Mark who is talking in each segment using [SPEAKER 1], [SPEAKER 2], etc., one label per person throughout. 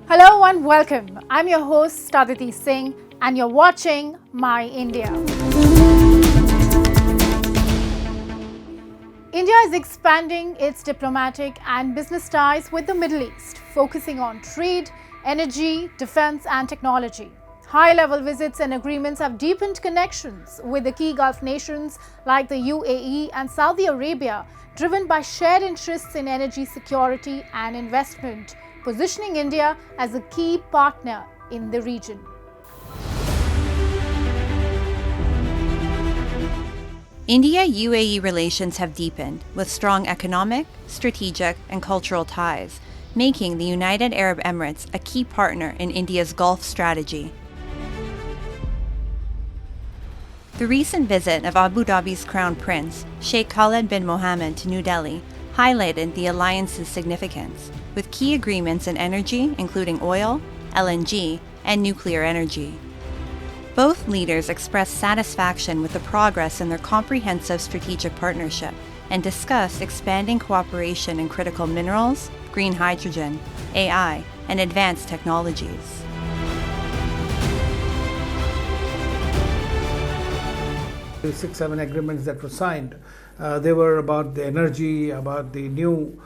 [SPEAKER 1] Hello and welcome. I'm your host Aditi Singh and you're watching My India. India is expanding its diplomatic and business ties with the Middle East, focusing on trade, energy, defense and technology. High-level visits and agreements have deepened connections with the key Gulf nations like the UAE and Saudi Arabia, driven by shared interests in energy security and investment, positioning India as a key partner in the region.
[SPEAKER 2] India-UAE relations have deepened with strong economic, strategic, and cultural ties, making the United Arab Emirates a key partner in India's Gulf strategy. The recent visit of Abu Dhabi's Crown Prince, Sheikh Khaled bin Mohammed, to New Delhi highlighted the alliance's significance, with key agreements in energy, including oil, LNG, and nuclear energy. Both leaders expressed satisfaction with the progress in their comprehensive strategic partnership and discussed expanding cooperation in critical minerals, green hydrogen, AI, and advanced technologies.
[SPEAKER 3] The 6-7 agreements that were signed, they were about the energy, about the new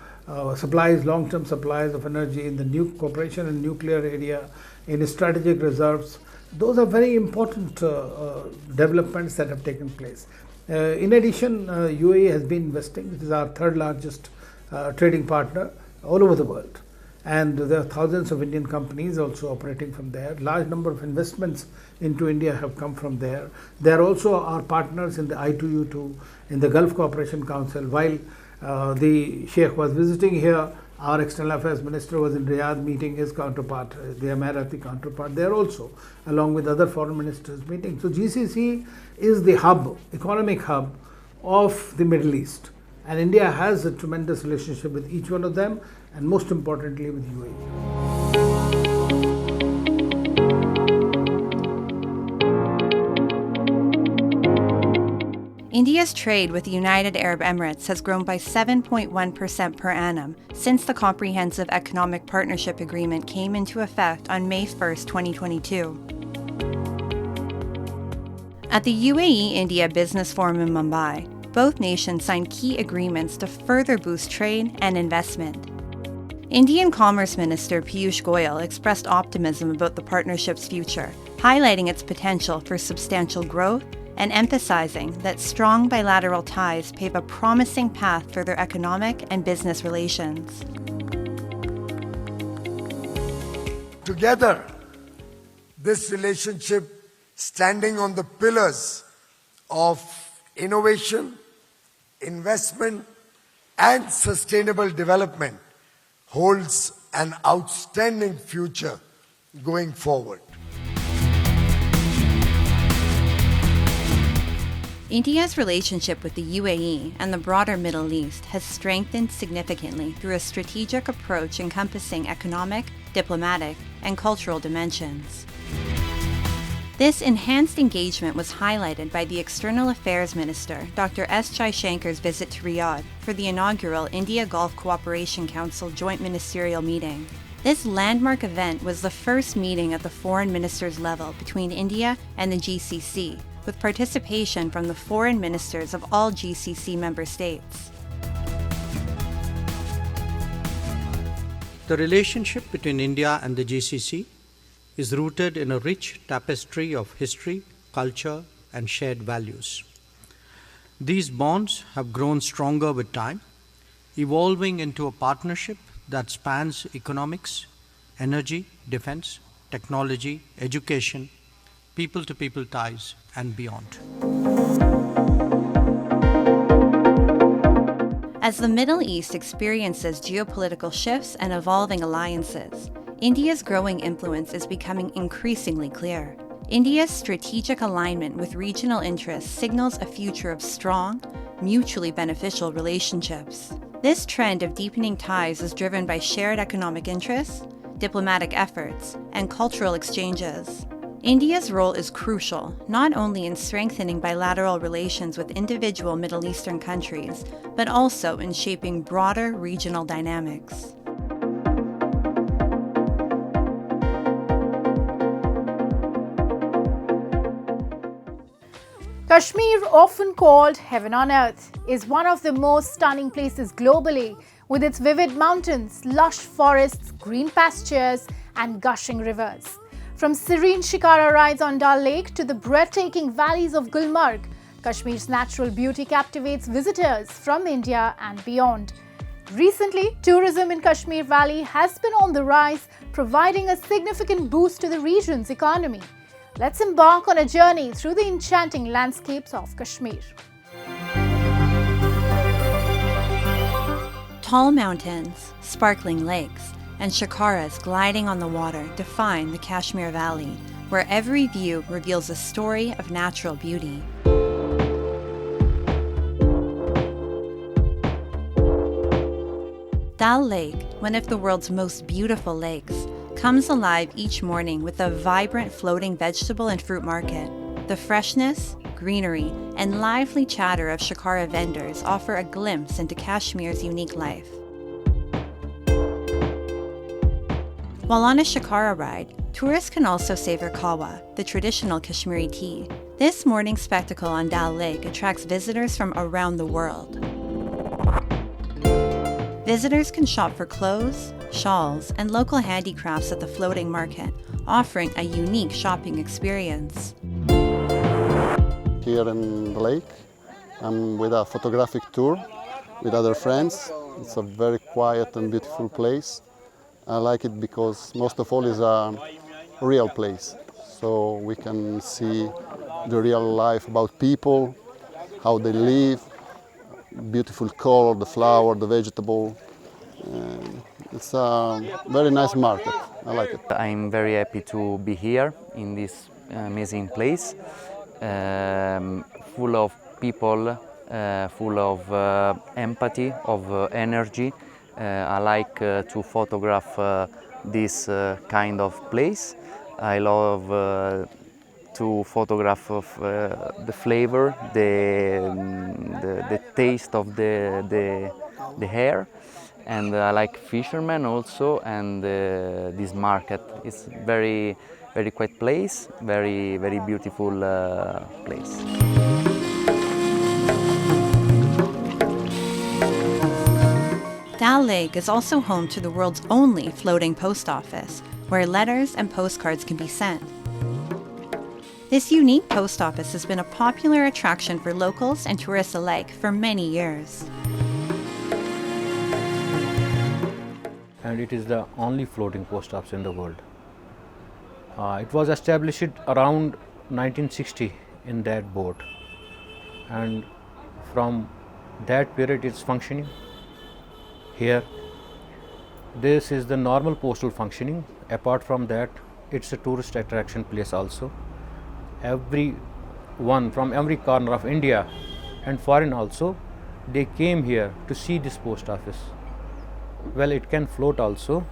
[SPEAKER 3] supplies, long-term supplies of energy in the new cooperation in nuclear area, in strategic reserves. Those are very important developments that have taken place. In addition, UAE has been investing. It is our third largest trading partner all over the world. And there are thousands of Indian companies also operating from there. Large number of investments into India have come from there. They are also our partners in the I2U2, in the Gulf Cooperation Council. While the Sheikh was visiting here, our External Affairs Minister was in Riyadh meeting his counterpart, the Emirati counterpart there also, along with other foreign ministers meeting. So GCC is the hub, economic hub of the Middle East. And India has a tremendous relationship with each one of them, and most importantly with UAE.
[SPEAKER 2] India's trade with the United Arab Emirates has grown by 7.1% per annum since the Comprehensive Economic Partnership Agreement came into effect on May 1, 2022. At the UAE-India Business Forum in Mumbai, both nations signed key agreements to further boost trade and investment. Indian Commerce Minister Piyush Goyal expressed optimism about the partnership's future, highlighting its potential for substantial growth and emphasizing that strong bilateral ties pave a promising path for their economic and business relations.
[SPEAKER 4] Together, this relationship, standing on the pillars of innovation, investment, and sustainable development, holds an outstanding future going forward.
[SPEAKER 2] India's relationship with the UAE and the broader Middle East has strengthened significantly through a strategic approach encompassing economic, diplomatic, and cultural dimensions. This enhanced engagement was highlighted by the External Affairs Minister, Dr. S. Jaishankar's visit to Riyadh for the inaugural India-Gulf Cooperation Council joint ministerial meeting. This landmark event was the first meeting at the foreign ministers level between India and the GCC, with participation from the foreign ministers of all GCC member states.
[SPEAKER 5] The relationship between India and the GCC is rooted in a rich tapestry of history, culture, and shared values. These bonds have grown stronger with time, evolving into a partnership that spans economics, energy, defense, technology, education, people-to-people ties, and beyond.
[SPEAKER 2] As the Middle East experiences geopolitical shifts and evolving alliances, India's growing influence is becoming increasingly clear. India's strategic alignment with regional interests signals a future of strong, mutually beneficial relationships. This trend of deepening ties is driven by shared economic interests, diplomatic efforts, and cultural exchanges. India's role is crucial, not only in strengthening bilateral relations with individual Middle Eastern countries, but also in shaping broader regional dynamics.
[SPEAKER 1] Kashmir, often called heaven on earth, is one of the most stunning places globally, with its vivid mountains, lush forests, green pastures, and gushing rivers. From serene Shikara rides on Dal Lake to the breathtaking valleys of Gulmarg, Kashmir's natural beauty captivates visitors from India and beyond. Recently, tourism in Kashmir Valley has been on the rise, providing a significant boost to the region's economy. Let's embark on a journey through the enchanting landscapes of Kashmir.
[SPEAKER 2] Tall mountains, sparkling lakes, and shikaras gliding on the water define the Kashmir Valley, where every view reveals a story of natural beauty. Dal Lake, one of the world's most beautiful lakes, comes alive each morning with a vibrant floating vegetable and fruit market. The freshness, greenery, and lively chatter of Shikara vendors offer a glimpse into Kashmir's unique life. While on a Shikara ride, tourists can also savor kawa, the traditional Kashmiri tea. This morning spectacle on Dal Lake attracts visitors from around the world. Visitors can shop for clothes, shawls, and local handicrafts at the floating market, offering a unique shopping experience.
[SPEAKER 6] Here in the lake, I'm with a photographic tour with other friends. It's a very quiet and beautiful place. I like it because most of all is a real place. So we can see the real life about people, how they live, beautiful color, the flower, the vegetable. It's a very nice market. I like it.
[SPEAKER 7] I'm very happy to be here in this amazing place, full of people, full of empathy, of energy. I like to photograph this kind of place. I love to photograph of, the flavor, the taste of the air. And I like fishermen also, and this market is very quiet place, very beautiful place.
[SPEAKER 2] Dal Lake is also home to the world's only floating post office, where letters and postcards can be sent. This unique post office has been a popular attraction for locals and tourists alike for many years.
[SPEAKER 8] And it is the only floating post office in the world. It was established around 1960 in that boat, and from that period it's functioning. Here, this is the normal postal functioning. Apart from that, it's a tourist attraction place also. Everyone from every corner of India and foreign also, they came here to see this post office. Well, it can float also,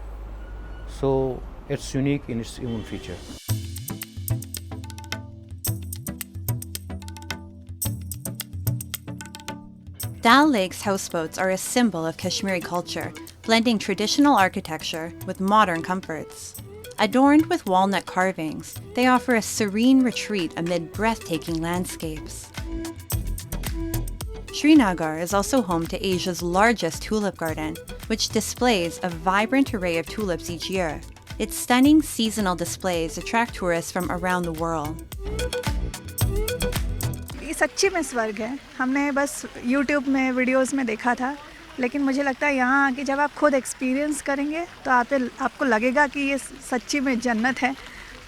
[SPEAKER 8] so it's unique in its own feature.
[SPEAKER 2] Dal Lake's houseboats are a symbol of Kashmiri culture, blending traditional architecture with modern comforts. Adorned with walnut carvings, they offer a serene retreat amid breathtaking landscapes. Srinagar is also home to Asia's largest tulip garden, which displays a vibrant array of tulips each year. Its stunning seasonal displays attract tourists from around the world.
[SPEAKER 9] ये सच्ची में स्वर्ग है. हमने बस YouTube में videos में देखा था, लेकिन मुझे लगता है यहाँ आके जब आप खुद एक्सपीरियंस करेंगे तो आपको लगेगा कि ये सच्ची में जन्नत है.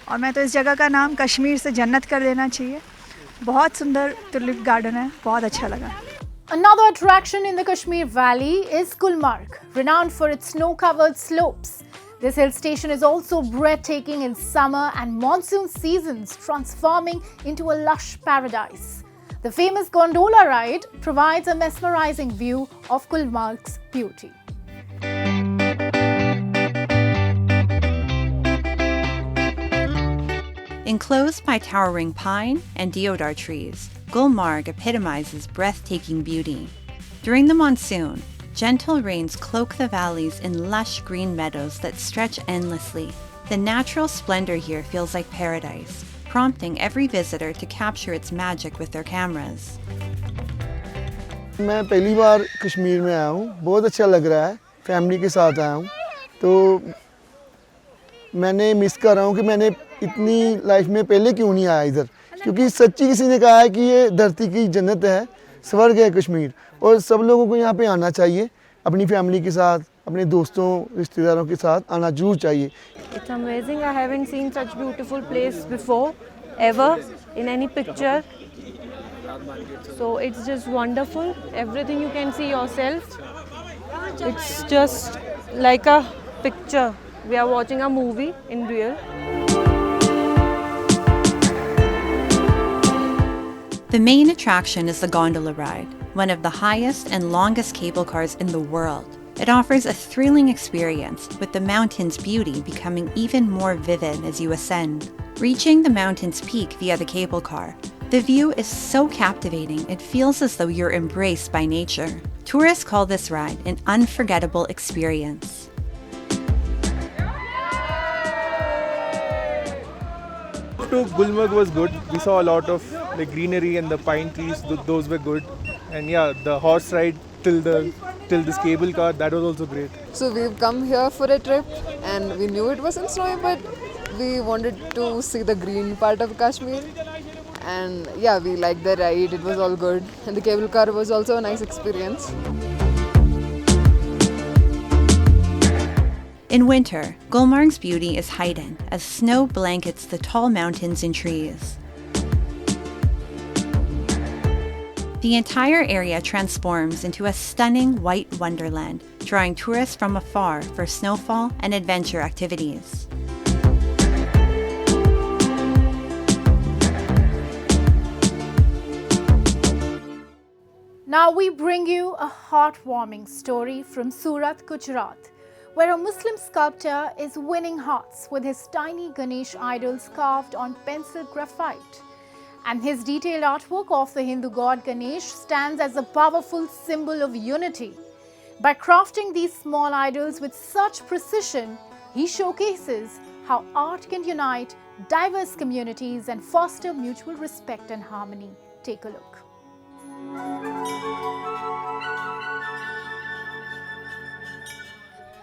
[SPEAKER 9] और मैं तो इस जगह का नाम कश्मीर से जन्नत कर देना चाहिए. बहुत सुंदर टुलिप गार्डन है, बहुत अच्छा लगा.
[SPEAKER 1] Another attraction in the Kashmir Valley is Gulmarg, renowned for its snow-covered slopes. This hill station is also breathtaking in summer and monsoon seasons, transforming into a lush paradise. The famous gondola ride provides a mesmerizing view of Gulmarg's beauty.
[SPEAKER 2] Enclosed by towering pine and deodar trees, Gulmarg epitomizes breathtaking beauty. During the monsoon, gentle rains cloak the valleys in lush green meadows that stretch endlessly. The natural splendor here feels like paradise, prompting every visitor to capture its magic with their cameras.
[SPEAKER 10] मैं पहली बार कश्मीर में आया हूँ, बहुत अच्छा लग रहा है, फैमिली के साथ आया हूँ, तो मैंने मिस कर रहा हूँ कि मैंने इतनी लाइफ में पहले क्यों नहीं आया इधर, क्योंकि सच्ची किसी ने कहा है कि ये धरती की जन्नत है, स्वर्ग है कश्मीर, और सब लोगों को यहाँ पे आना चाहिए, अपनी फैमिली के साथ, अपने दोस्तों, रिश्तेदारों के साथ आना जरूर चाहिए.
[SPEAKER 11] It's amazing. I haven't seen such beautiful place before, ever, in any picture. So it's just wonderful. Everything you can see yourself. It's just like a picture. We are watching a movie in real.
[SPEAKER 2] The main attraction is the gondola ride, one of the highest and longest cable cars in the world. It offers a thrilling experience, with the mountain's beauty becoming even more vivid as you ascend. Reaching the mountain's peak via the cable car, the view is so captivating it feels as though you're embraced by nature. Tourists call this ride an unforgettable experience.
[SPEAKER 12] To Gulmarg was good. We saw a lot of the greenery and the pine trees. Those were good. And yeah, the horse ride till this cable car, that was also great.
[SPEAKER 13] So we've come here for a trip and we knew it wasn't snowy, but we wanted to see the green part of Kashmir. And yeah, we liked the ride, it was all good. And the cable car was also a nice experience.
[SPEAKER 2] In winter, Gulmarg's beauty is heightened as snow blankets the tall mountains and trees. The entire area transforms into a stunning white wonderland, drawing tourists from afar for snowfall and adventure activities.
[SPEAKER 1] Now we bring you a heartwarming story from Surat, Gujarat, where a Muslim sculptor is winning hearts with his tiny Ganesh idols carved on pencil graphite. And his detailed artwork of the Hindu god Ganesh stands as a powerful symbol of unity. By crafting these small idols with such precision, he showcases how art can unite diverse communities and foster mutual respect and harmony. Take a look.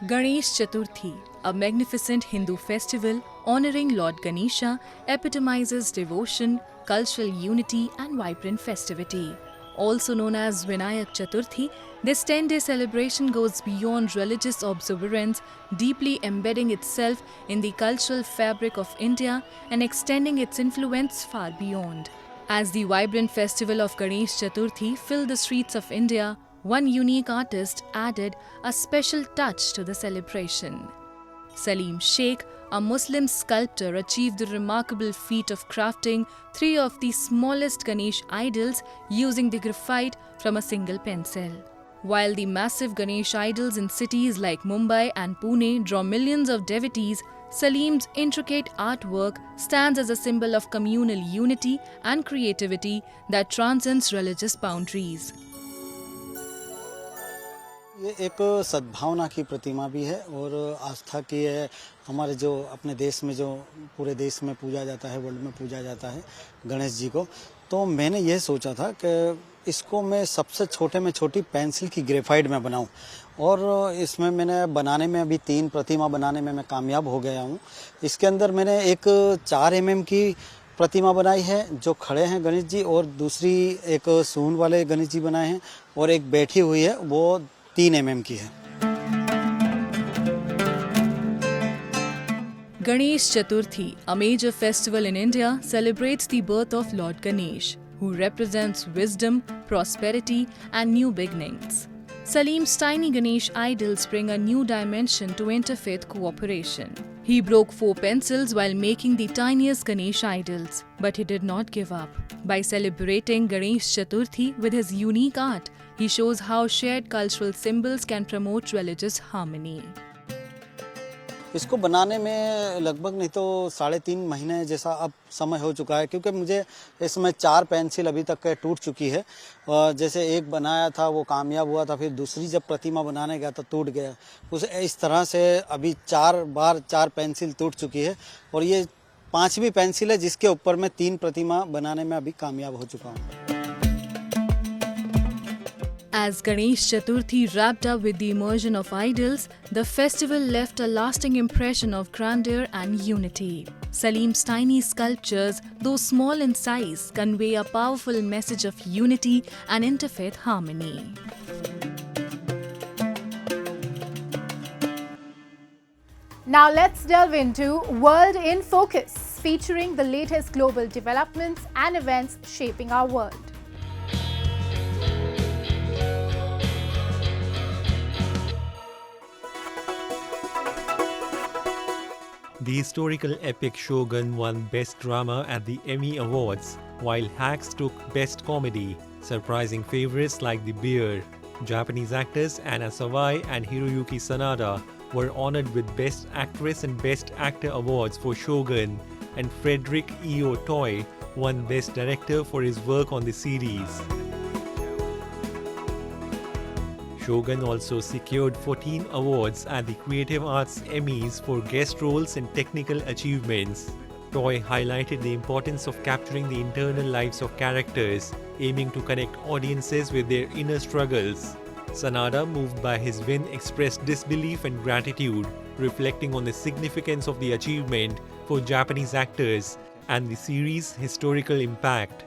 [SPEAKER 14] Ganesh Chaturthi, a magnificent Hindu festival honoring Lord Ganesha, epitomizes devotion, cultural unity and vibrant festivity. Also known as Vinayak Chaturthi, this 10-day celebration goes beyond religious observance, deeply embedding itself in the cultural fabric of India and extending its influence far beyond. As the vibrant festival of Ganesh Chaturthi filled the streets of India, one unique artist added a special touch to the celebration. Salim Sheikh, a Muslim sculptor, achieved the remarkable feat of crafting 3 of the smallest Ganesh idols using the graphite from a single pencil. While the massive Ganesh idols in cities like Mumbai and Pune draw millions of devotees, Salim's intricate artwork stands as a symbol of communal unity and creativity that transcends religious boundaries.
[SPEAKER 15] ये एक सद्भावना की प्रतिमा भी है और आस्था की है। हमारे जो अपने देश में जो पूरे देश में पूजा जाता है, वर्ल्ड में पूजा जाता है गणेश जी को, तो मैंने ये सोचा था कि इसको मैं सबसे छोटे में छोटी पेंसिल की ग्रेफाइट में बनाऊं और इसमें मैंने बनाने में अभी 3 प्रतिमा बनाने में मैं कामयाब हो गया हूं। इसके अंदर मैंने एक 4 mm की प्रतिमा बनाई है जो खड़े हैं गणेश जी, और दूसरी एक सूंड वाले गणेश जी बनाए हैं, और एक बैठी हुई है वो 3 mm की है।
[SPEAKER 14] Ganesh Chaturthi, a major festival in India, celebrates the birth of Lord Ganesh, who represents wisdom, prosperity, and new beginnings. Salim's tiny Ganesh idols bring a new dimension to interfaith cooperation. He broke 4 pencils while making the tiniest Ganesh idols, but he did not give up. By celebrating Ganesh Chaturthi with his unique art, he shows how shared cultural symbols can promote religious harmony.
[SPEAKER 15] इसको बनाने में लगभग नहीं तो 3.5 महीने जैसा अब समय हो चुका है, क्योंकि मुझे इसमें 4 पेंसिल अभी तक टूट चुकी है। जैसे एक बनाया था वो कामयाब हुआ था, फिर दूसरी जब प्रतिमा बनाने गया तो टूट गया। उस इस तरह से अभी 4 बार 4 पेंसिल टूट चुकी है और ये 5वीं पेंसिल है जिसके ऊपर मैं 3 प्रतिमा बनाने में अभी कामयाब हो चुका हूँ।
[SPEAKER 14] As Ganesh Chaturthi wrapped up with the immersion of idols, the festival left a lasting impression of grandeur and unity. Salim's tiny sculptures, though small in size, convey a powerful message of unity and interfaith harmony.
[SPEAKER 1] Now let's delve into World in Focus, featuring the latest global developments and events shaping our world.
[SPEAKER 16] The historical epic Shogun won Best Drama at the Emmy Awards, while Hacks took Best Comedy, surprising favorites like The Bear. Japanese actors Anna Sawai and Hiroyuki Sanada were honored with Best Actress and Best Actor awards for Shogun, and Frederick E.O. Toy won Best Director for his work on the series. Shogun also secured 14 awards at the Creative Arts Emmys for guest roles and technical achievements. Toy highlighted the importance of capturing the internal lives of characters, aiming to connect audiences with their inner struggles. Sanada, moved by his win, expressed disbelief and gratitude, reflecting on the significance of the achievement for Japanese actors and the series' historical impact.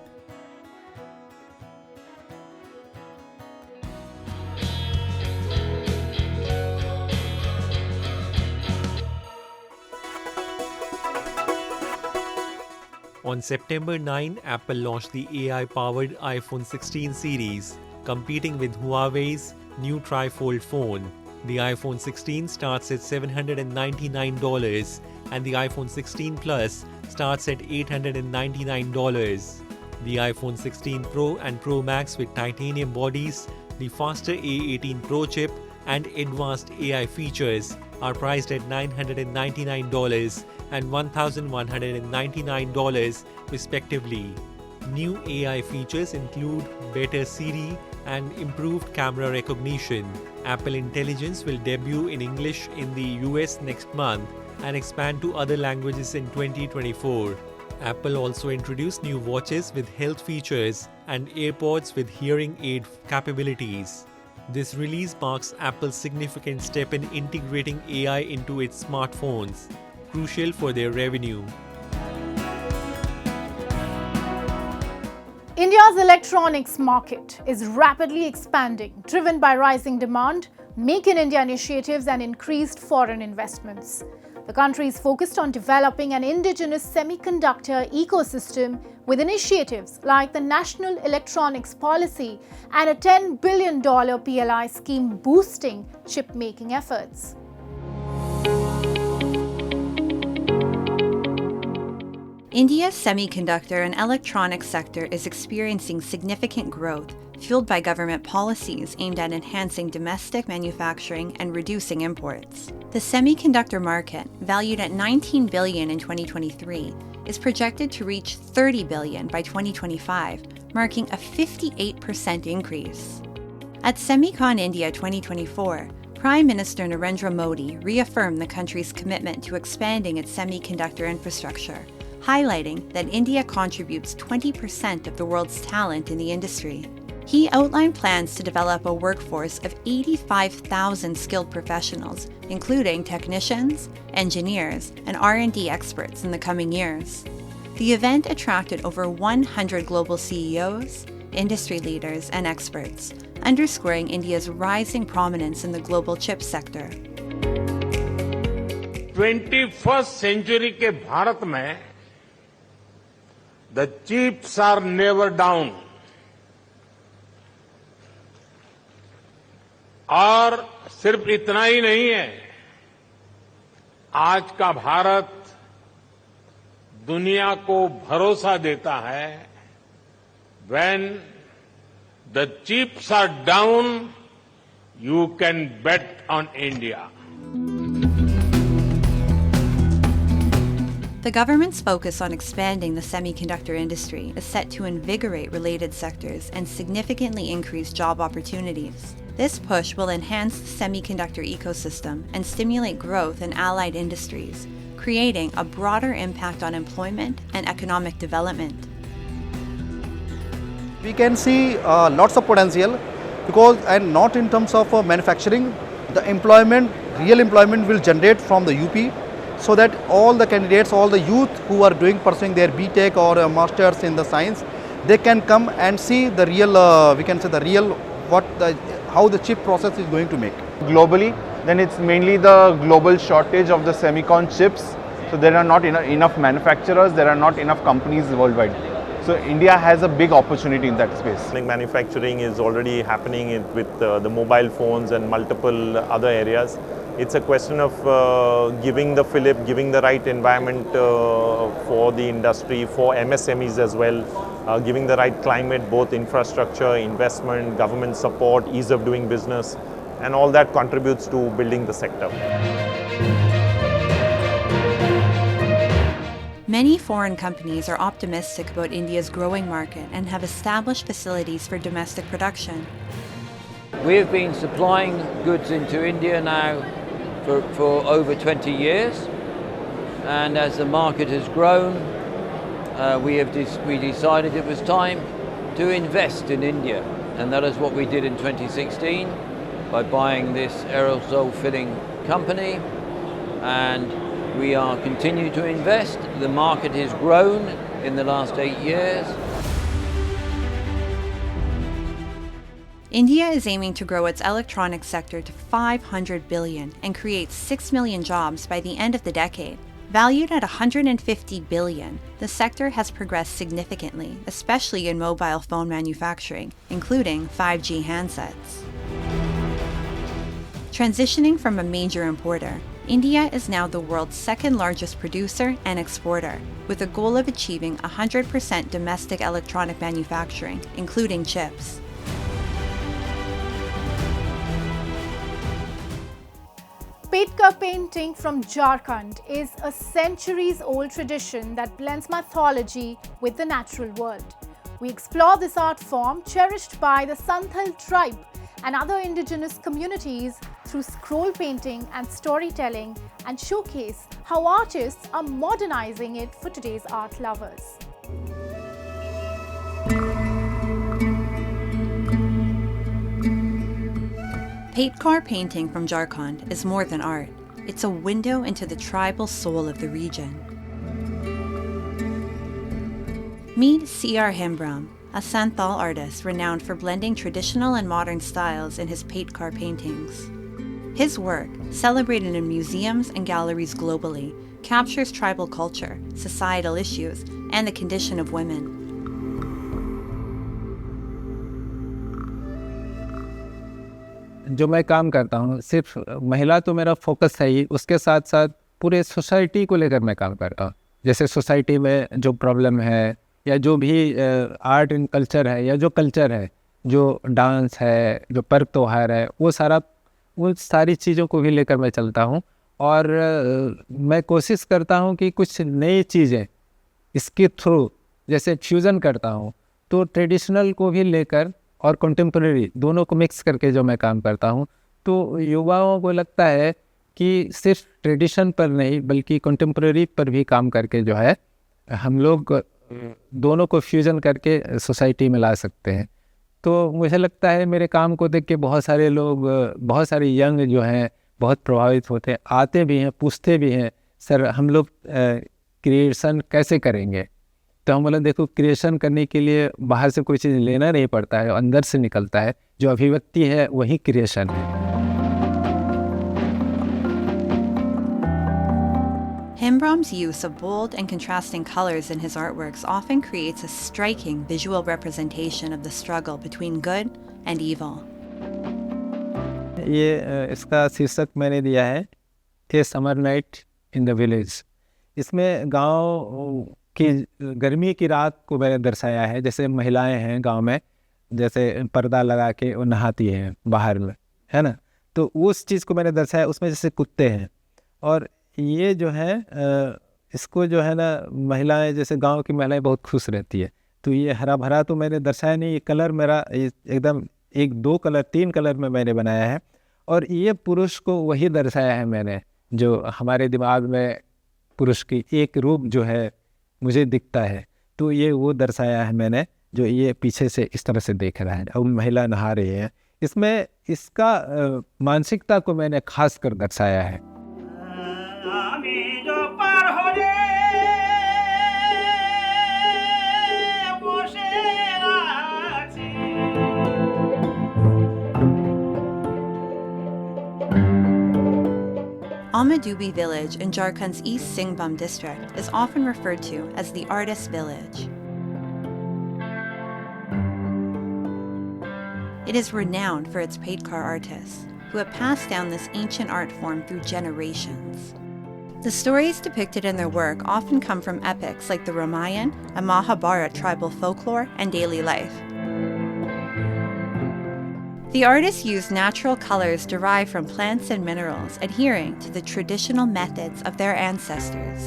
[SPEAKER 16] On September 9, Apple launched the AI-powered iPhone 16 series, competing with Huawei's new trifold phone. The iPhone 16 starts at $799 and the iPhone 16 Plus starts at $899. The iPhone 16 Pro and Pro Max with titanium bodies, the faster A18 Pro chip and advanced AI features are priced at $999 and $1,199 respectively. New AI features include better Siri and improved camera recognition. Apple Intelligence will debut in English in the US next month and expand to other languages in 2024. Apple also introduced new watches with health features and AirPods with hearing aid capabilities. This release marks Apple's significant step in integrating AI into its smartphones, crucial for their revenue.
[SPEAKER 1] India's electronics market is rapidly expanding, driven by rising demand, Make in India initiatives and increased foreign investments. The country is focused on developing an indigenous semiconductor ecosystem with initiatives like the National Electronics Policy and a $10 billion PLI scheme boosting chip-making efforts.
[SPEAKER 2] India's semiconductor and electronics sector is experiencing significant growth, fueled by government policies aimed at enhancing domestic manufacturing and reducing imports. The semiconductor market, valued at $19 billion in 2023, is projected to reach $30 billion by 2025, marking a 58% increase. At SemiCon India 2024, Prime Minister Narendra Modi reaffirmed the country's commitment to expanding its semiconductor infrastructure, highlighting that India contributes 20% of the world's talent in the industry. He outlined plans to develop a workforce of 85,000 skilled professionals, including technicians, engineers, and R&D experts in the coming years. The event attracted over 100 global CEOs, industry leaders, and experts, underscoring India's rising prominence in the global chip sector.
[SPEAKER 17] 21st century के भारत में the chips are never down. और सिर्फ इतना ही नहीं है, आज का भारत दुनिया को भरोसा देता है, when the chips are down, you can bet on India.
[SPEAKER 2] The government's focus on expanding the semiconductor industry is set to invigorate related sectors and significantly increase job opportunities. This push will enhance the semiconductor ecosystem and stimulate growth in allied industries, creating a broader impact on employment and economic development.
[SPEAKER 18] We can see lots of potential because, and not in terms of manufacturing, the real employment will generate from the UP, so that all the candidates, all the youth who are pursuing their BTech or masters in the science, they can come and see the real, how the chip process is going to make.
[SPEAKER 19] Globally, then it's mainly the global shortage of the semicon chips. So there are not enough manufacturers, there are not enough companies worldwide. So India has a big opportunity in that space.
[SPEAKER 20] Manufacturing is already happening with the mobile phones and multiple other areas. It's a question of giving the fillip, giving the right environment for the industry, for MSMEs as well, giving the right climate, both infrastructure, investment, government support, ease of doing business, and all that contributes to building the sector.
[SPEAKER 2] Many foreign companies are optimistic about India's growing market and have established facilities for domestic production.
[SPEAKER 21] We have been supplying goods into India now for over 20 years, and as the market has grown, we decided it was time to invest in India, and that is what we did in 2016 by buying this aerosol filling company, and we are continuing to invest. The market has grown in the last 8 years.
[SPEAKER 2] India is aiming to grow its electronics sector to 500 billion and create 6 million jobs by the end of the decade. Valued at 150 billion, the sector has progressed significantly, especially in mobile phone manufacturing, including 5G handsets. Transitioning from a major importer, India is now the world's second largest producer and exporter, with a goal of achieving 100% domestic electronic manufacturing, including chips.
[SPEAKER 1] Petka painting from Jharkhand is a centuries-old tradition that blends mythology with the natural world. We explore this art form cherished by the Santhal tribe and other indigenous communities through scroll painting and storytelling, and showcase how artists are modernizing it for today's art lovers.
[SPEAKER 2] Petkar painting from Jharkhand is more than art. It's a window into the tribal soul of the region. Meet C.R. Hembram, a Santhal artist renowned for blending traditional and modern styles in his Petkar paintings. His work, celebrated in museums and galleries globally, captures tribal culture, societal issues, and the condition of women.
[SPEAKER 22] जो मैं काम करता हूँ, सिर्फ महिला तो मेरा focus है ही, उसके साथ साथ पूरे सोसाइटी को लेकर मैं काम करता हूँ. जैसे सोसाइटी में जो प्रॉब्लम है या जो भी आर्ट एंड कल्चर है या जो कल्चर है, जो डांस है, जो पर्व त्योहार है, वो सारी चीज़ों को भी लेकर मैं चलता हूँ. और मैं कोशिश करता हूँ कि कुछ नई चीज़ें इसके थ्रू जैसे फ्यूज़न करता हूँ, तो ट्रेडिशनल को भी लेकर और कंटेम्प्रेरी दोनों को मिक्स करके जो मैं काम करता हूँ, तो युवाओं को लगता है कि सिर्फ ट्रेडिशन पर नहीं बल्कि कंटेम्प्रेरी पर भी काम करके जो है हम लोग दोनों को फ्यूज़न करके सोसाइटी में ला सकते हैं. तो मुझे लगता है मेरे काम को देख के बहुत सारे लोग, बहुत सारे यंग जो हैं बहुत प्रभावित होते हैं, आते भी हैं, पूछते भी हैं, सर हम लोग क्रिएशन कैसे करेंगे. तो हम बोले देखो, क्रिएशन करने के लिए बाहर से कोई चीज़ लेना नहीं पड़ता है, अंदर से निकलता है. जो अभिव्यक्ति है वही क्रिएशन है.
[SPEAKER 2] Hembram's use of bold and contrasting colors in his artworks often creates a striking visual representation of the struggle between good and evil.
[SPEAKER 22] ये इसका शीर्षक मैंने दिया है थे summer night in the village. इसमें गांव की गर्मी की रात को मैंने दर्शाया है. जैसे महिलाएं हैं गांव में, जैसे पर्दा लगा के वो नहाती हैं बाहर में, है ना, तो उस चीज़ को मैंने दर्शाया. उसमें जैसे कुत्ते हैं, और ये जो है इसको जो है ना महिलाएं, जैसे गांव की महिलाएं बहुत खुश रहती है, तो ये हरा भरा तो मैंने दर्शाया नहीं, ये कलर मेरा एकदम 1-2 कलर 3 कलर में मैंने बनाया है, और ये पुरुष को वही दर्शाया है मैंने जो हमारे दिमाग में पुरुष की एक रूप जो है मुझे दिखता है, तो ये वो दर्शाया है मैंने, जो ये पीछे से इस तरह से देख रहा है और महिला नहा रही है। इसमें इसका मानसिकता को मैंने खास कर दर्शाया है।
[SPEAKER 2] Amadubi village in Jharkhand's East Singhbum district is often referred to as the artist's village. It is renowned for its Paidkar artists, who have passed down this ancient art form through generations. The stories depicted in their work often come from epics like the Ramayana and Mahabharata tribal folklore and daily life. The artists use natural colors derived from plants and minerals, adhering to the traditional methods of their ancestors.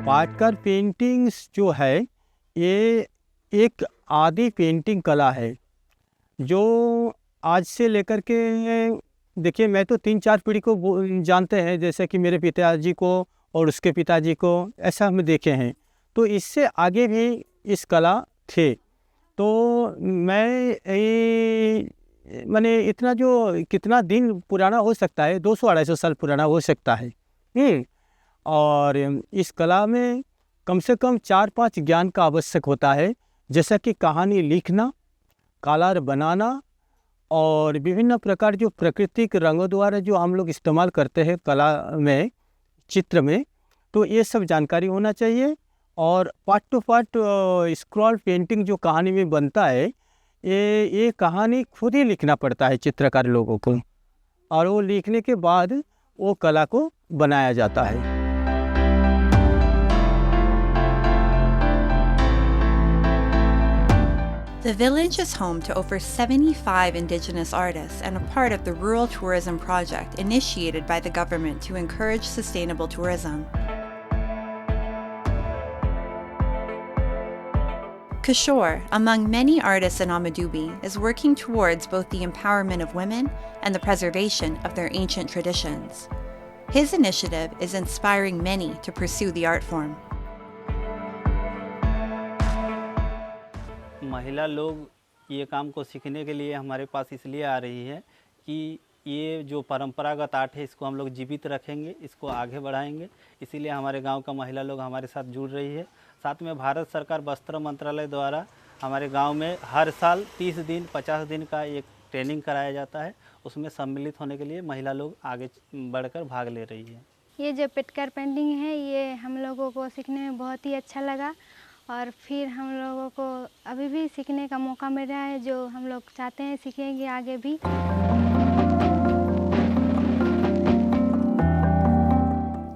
[SPEAKER 3] Patkar paintings जो है ये एक आदि painting कला है जो आज से लेकर के, देखिए मैं तो 3-4 पीढ़ी को जानते हैं, जैसे कि मेरे पिताजी को और उसके पिताजी को, ऐसा हम देखे हैं, तो इससे आगे भी इस कला थे। तो मैंने इतना जो कितना दिन पुराना हो सकता है, 200-250 साल पुराना हो सकता है। और इस कला में कम से कम 4-5 ज्ञान का आवश्यक होता है, जैसा कि कहानी लिखना, कलर बनाना और विभिन्न प्रकार जो प्राकृतिक रंगों द्वारा जो हम लोग इस्तेमाल करते हैं कला में, चित्र में, तो ये सब जानकारी होना चाहिए। और part two part scroll painting जो कहानी में बनता है, ये कहानी खुद ही लिखना पड़ता है चित्रकार लोगों को, और वो लिखने के बाद वो कला को बनाया जाता है।
[SPEAKER 2] The village is home to over 75 indigenous artists and a part of the rural tourism project initiated by the government to encourage sustainable tourism. Kashmir, among many artists in Amadubi, is working towards both the empowerment of women and the preservation of their ancient traditions. His initiative is inspiring many to pursue the art form.
[SPEAKER 4] महिला लोग ये काम को सीखने के लिए हमारे पास इसलिए आ रही है कि ये जो परंपरागत आर्ट है इसको हम लोग जीवित रखेंगे, इसको आगे बढ़ाएंगे, इसीलिए हमारे गांव का महिला लोग हमारे साथ जुड़ रही है। साथ में भारत सरकार वस्त्र मंत्रालय द्वारा हमारे गांव में हर साल 30 दिन 50 दिन का एक ट्रेनिंग कराया जाता है, उसमें सम्मिलित होने के लिए महिला लोग आगे बढ़कर भाग ले रही है।
[SPEAKER 23] ये जो पेटकर पेंटिंग है ये हम लोगों को सीखने में बहुत ही अच्छा लगा, और फिर हम लोगों को अभी भी सीखने का मौका मिल रहा है, जो हम लोग चाहते हैं सीखेंगे आगे भी।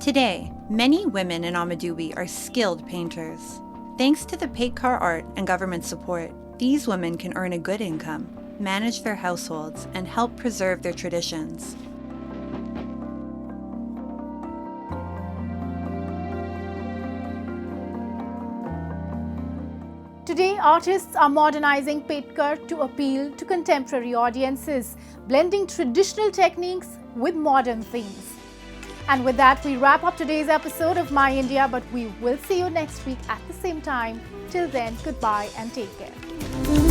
[SPEAKER 2] Today, many women in Amadubi are skilled painters. Thanks to the Paidkar art and government support, these women can earn a good income, manage their households, and help preserve their traditions.
[SPEAKER 1] Today, artists are modernizing Paidkar to appeal to contemporary audiences, blending traditional techniques with modern themes. And with that, we wrap up today's episode of My India, but we will see you next week at the same time. Till then, goodbye and take care.